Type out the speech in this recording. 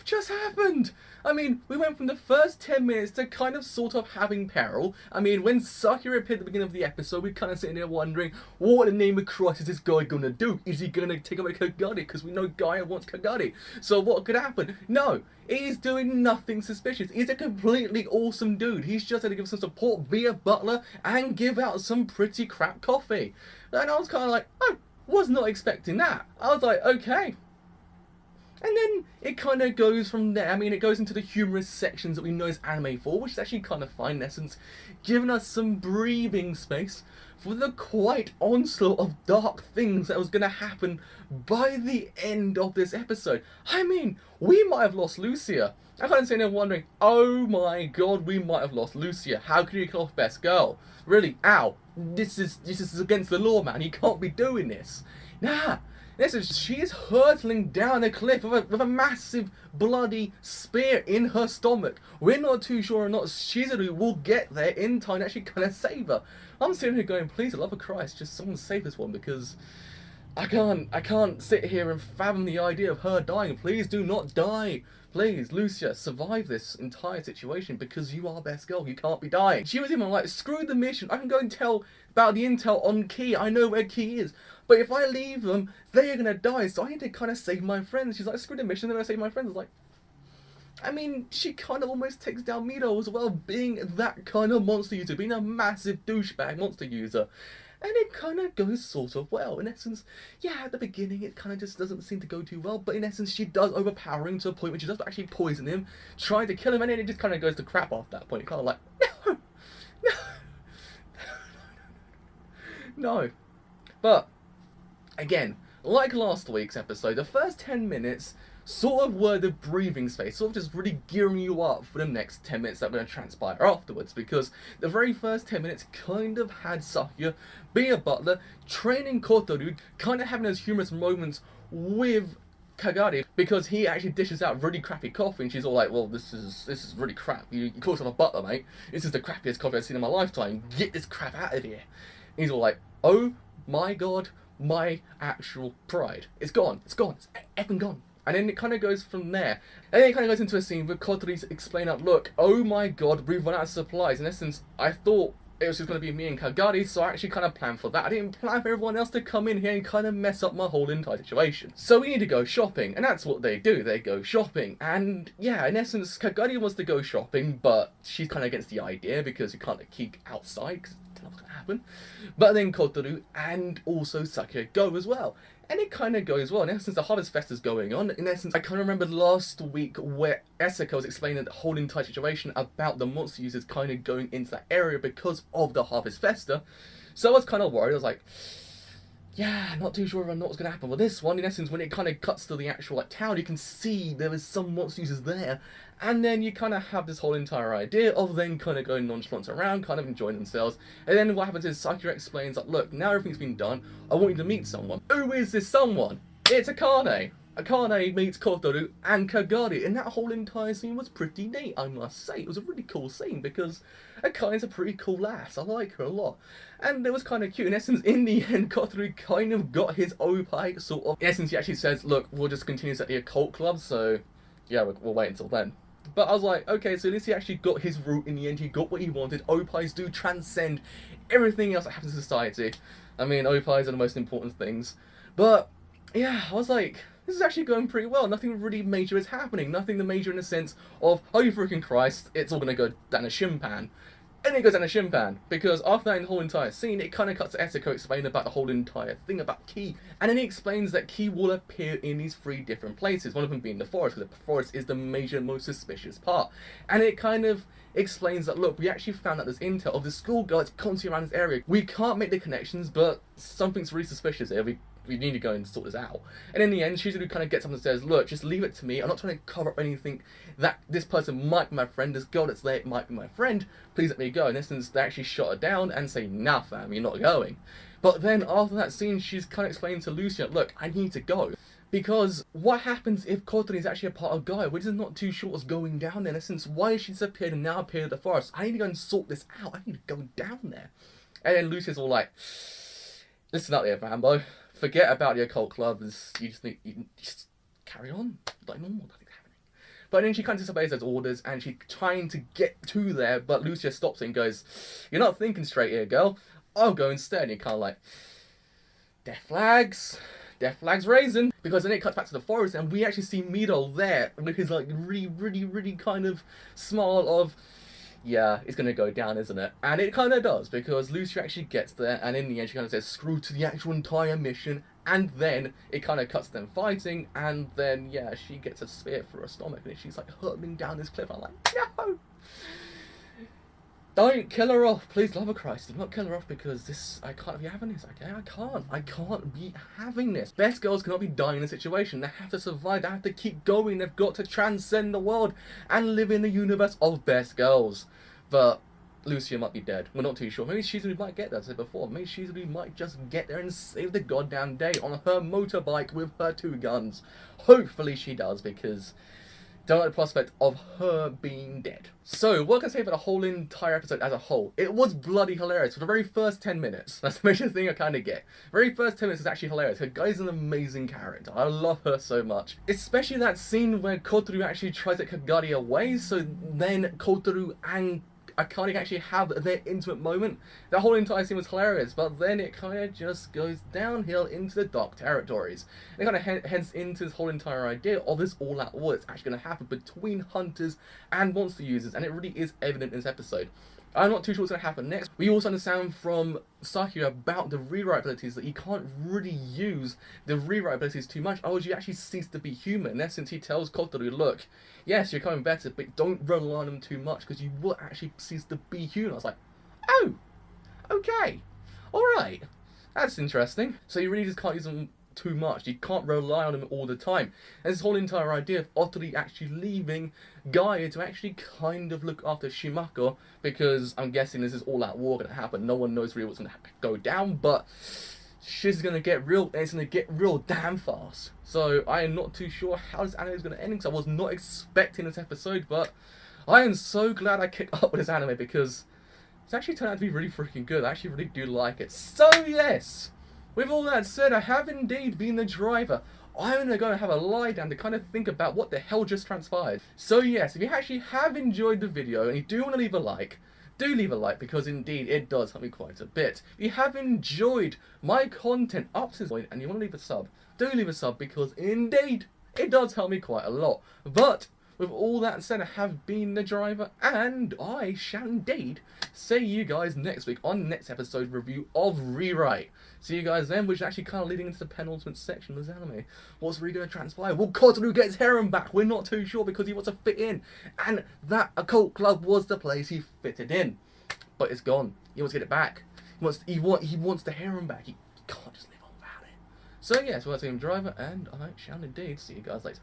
just happened? I mean, we went from the first 10 minutes to kind of sort of having peril. I mean, when Sakura appeared at the beginning of the episode, we kind of sitting there wondering, what in the name of Christ is this guy gonna do? Is he gonna take away Kagari? Because we know Gaia wants Kagari. So what could happen? No, he's doing nothing suspicious. He's a completely awesome dude. He's just going to give some support, be a butler, and give out some pretty crap coffee. And I was kind of like, oh, was not expecting that. I was like, okay. And then it kind of goes from there. I mean, it goes into the humorous sections that we know is anime for, which is actually kind of fine in essence, giving us some breathing space for the quite onslaught of dark things that was going to happen by the end of this episode. I mean, we might have lost Lucia. I kind of sitting there wondering, oh my god, we might have lost Lucia. How can you kill off best girl? Really, ow. This is against the law, man. You can't be doing this. Nah. She is hurtling down a cliff with a massive bloody spear in her stomach. We're not too sure or not Shizuru will get there in time to actually kind of save her. I'm sitting here going, please, the love of Christ, just someone save this one, because I can't sit here and fathom the idea of her dying. Please do not die. Please, Lucia, survive this entire situation because you are best girl. You can't be dying. She was even like, screw the mission. I can go and tell about the intel on Key. I know where Key is. But if I leave them, they are going to die. So I need to kind of save my friends. She's like, screw the mission. Then I save my friends. I was like, I mean, she kind of almost takes down Mito as well, being that kind of monster user, being a massive douchebag monster user. And it kind of goes sort of well. In essence, yeah, at the beginning it kind of just doesn't seem to go too well, but in essence she does overpower him to a point where she does actually poison him, trying to kill him, and then it just kind of goes to crap after that point. It's kind of like, no. But, again, like last week's episode, the first 10 minutes sort of were the breathing space, sort of just really gearing you up for the next 10 minutes that are going to transpire afterwards, because the very first 10 minutes kind of had Sakura being a butler, training Kotoru, kind of having those humorous moments with Kagari, because he actually dishes out really crappy coffee, and she's all like, well, this is really crap. You call yourself a butler, mate. This is the crappiest coffee I've seen in my lifetime. Get this crap out of here. And he's all like, oh my god, my actual pride. It's gone. It's gone. It's effing gone. And then it kind of goes from there. And then it kind of goes into a scene where Kotori's explain out, look, oh my god, we've run out of supplies. In essence, I thought it was just going to be me and Kagari, so I actually kind of planned for that. I didn't plan for everyone else to come in here and kind of mess up my whole entire situation. So we need to go shopping, and that's what they do. They go shopping. And yeah, in essence, Kagari wants to go shopping, but she's kind of against the idea because you can't keep outside, because it's not going to happen. But then Kotoru and also Sakura go as well. And it kind of goes well. In essence, the Harvest Fest is going on. In essence, I kind of remember last week where Esuka was explaining the whole entire situation about the monster users kind of going into that area because of the Harvest Festa. So I was kind of worried. I was like, yeah, not too sure if I know what's going to happen with this one. In essence, when it kind of cuts to the actual town, you can see there is some monster users there. And then you kind of have this whole entire idea of them kind of going nonchalant around, kind of enjoying themselves. And then what happens is Sakura explains, like, look, now everything's been done, I want you to meet someone. Who is this someone? It's Akane. Akane meets Kotoru and Kagari, and that whole entire scene was pretty neat, I must say. It was a really cool scene, because Akane's a pretty cool lass. I like her a lot. And it was kind of cute. In essence, in the end, Kotoru kind of got his Oppai, sort of. In essence, he actually says, look, we'll just continue at the occult club, so yeah, we'll wait until then. But I was like, okay, so at least he actually got his route in the end. He got what he wanted. Oppais do transcend everything else that happens in society. I mean, Oppais are the most important things. But yeah, I was like, this is actually going pretty well. Nothing really major is happening. Nothing the major in the sense of, oh, you freaking Christ, it's all going to go down a shimpan. And it goes down a shimpan, because after that whole entire scene, it kind of cuts to Esuka explaining about the whole entire thing about Key. And then he explains that Key will appear in these 3 different places, one of them being the forest, because the forest is the major, most suspicious part. And it kind of explains that, look, we actually found out there's intel of the school guards constantly around this area. We can't make the connections, but something's really suspicious here. We need to go and sort this out. And in the end, Shizuru kind of gets up and says, look, just leave it to me. I'm not trying to cover up anything that this person might be my friend. This girl that's there might be my friend. Please let me go. In essence, they actually shut her down and say, nah, fam, you're not going. But then after that scene, she's kind of explaining to Lucia, look, I need to go. Because what happens if Kotori is actually a part of Gaia? We're just not too sure what's going down there. In essence, why has she disappeared and now appeared at the forest? I need to go and sort this out. I need to go down there. And then Lucia's all like, listen up there, fanboy. Forget about the occult club. You just carry on like normal. Nothing's happening. But then she kind of disobeys those orders, and she's trying to get to there, but Lucia stops it and goes, "You're not thinking straight here, girl. I'll go instead." And you're kind of like, death flags raising. Because then it cuts back to the forest, and we actually see Mido there with his like really kind of smile of, yeah, it's gonna go down, isn't it? And it kind of does, because Lucia actually gets there, and in the end she kind of says screw to the actual entire mission, and then it kind of cuts to them fighting, and then yeah, she gets a spear through her stomach, and she's like hurtling down this cliff. I'm like, no! Don't kill her off, please, love of Christ, do not kill her off, because this, I can't be having this, okay? I can't be having this. Best girls cannot be dying in a situation. They have to survive, they have to keep going, they've got to transcend the world and live in the universe of best girls. But Lucia might be dead, we're not too sure. Maybe Shizuru might get there, as I said before. Maybe Shizuru might just get there and save the goddamn day on her motorbike with her 2 guns. Hopefully she does, because don't like the prospect of her being dead. So, what can I say about the whole entire episode as a whole? It was bloody hilarious for the very first 10 minutes. That's the major thing I kind of get. Very first 10 minutes is actually hilarious. Her guy's an amazing character. I love her so much. Especially that scene where Kotoru actually tries to get Kagari away, so then Kotoru and Akane actually have their intimate moment. That whole entire scene was hilarious, but then it kind of just goes downhill into the dark territories. And it kind of heads into this whole entire idea of this all-out war that's actually going to happen between hunters and monster users, and it really is evident in this episode. I'm not too sure what's going to happen next. We also understand from Sakura about the rewrite abilities that you can't really use the rewrite abilities too much, or you actually cease to be human. In essence, he tells Kotoru, look, yes, you're coming better, but don't rely on them too much, because you will actually cease to be human. I was like, oh, okay, alright, that's interesting. So you really just can't use them too much. You can't rely on them all the time. And this whole entire idea of Otori actually leaving Gaia to actually kind of look after Shimako, because I'm guessing this is all-out war going to happen. No one knows really what's going to go down, but shit's going to get real, and it's going to get real damn fast. So I am not too sure how this anime is going to end, because I was not expecting this episode, but I am so glad I kicked up with this anime, because it's actually turned out to be really freaking good. I actually really do like it. So yes, with all that said, I have indeed been the driver. I'm going to go and have a lie down to kind of think about what the hell just transpired. So yes, if you actually have enjoyed the video and you do want to leave a like, do leave a like, because indeed it does help me quite a bit. If you have enjoyed my content up to this point and you want to leave a sub, do leave a sub, because indeed it does help me quite a lot. But with all that said, I have been the driver, and I shall indeed see you guys next week on the next episode review of Rewrite. See you guys then, which is actually kind of leading into the penultimate section of this anime. What's really going to transpire? Will Kotoru get his harem back? We're not too sure, because he wants to fit in, and that occult club was the place he fitted in. But it's gone. He wants to get it back. He wants the harem back. He can't just live on without it. So yes, we're seeing driver, and I shall indeed see you guys later.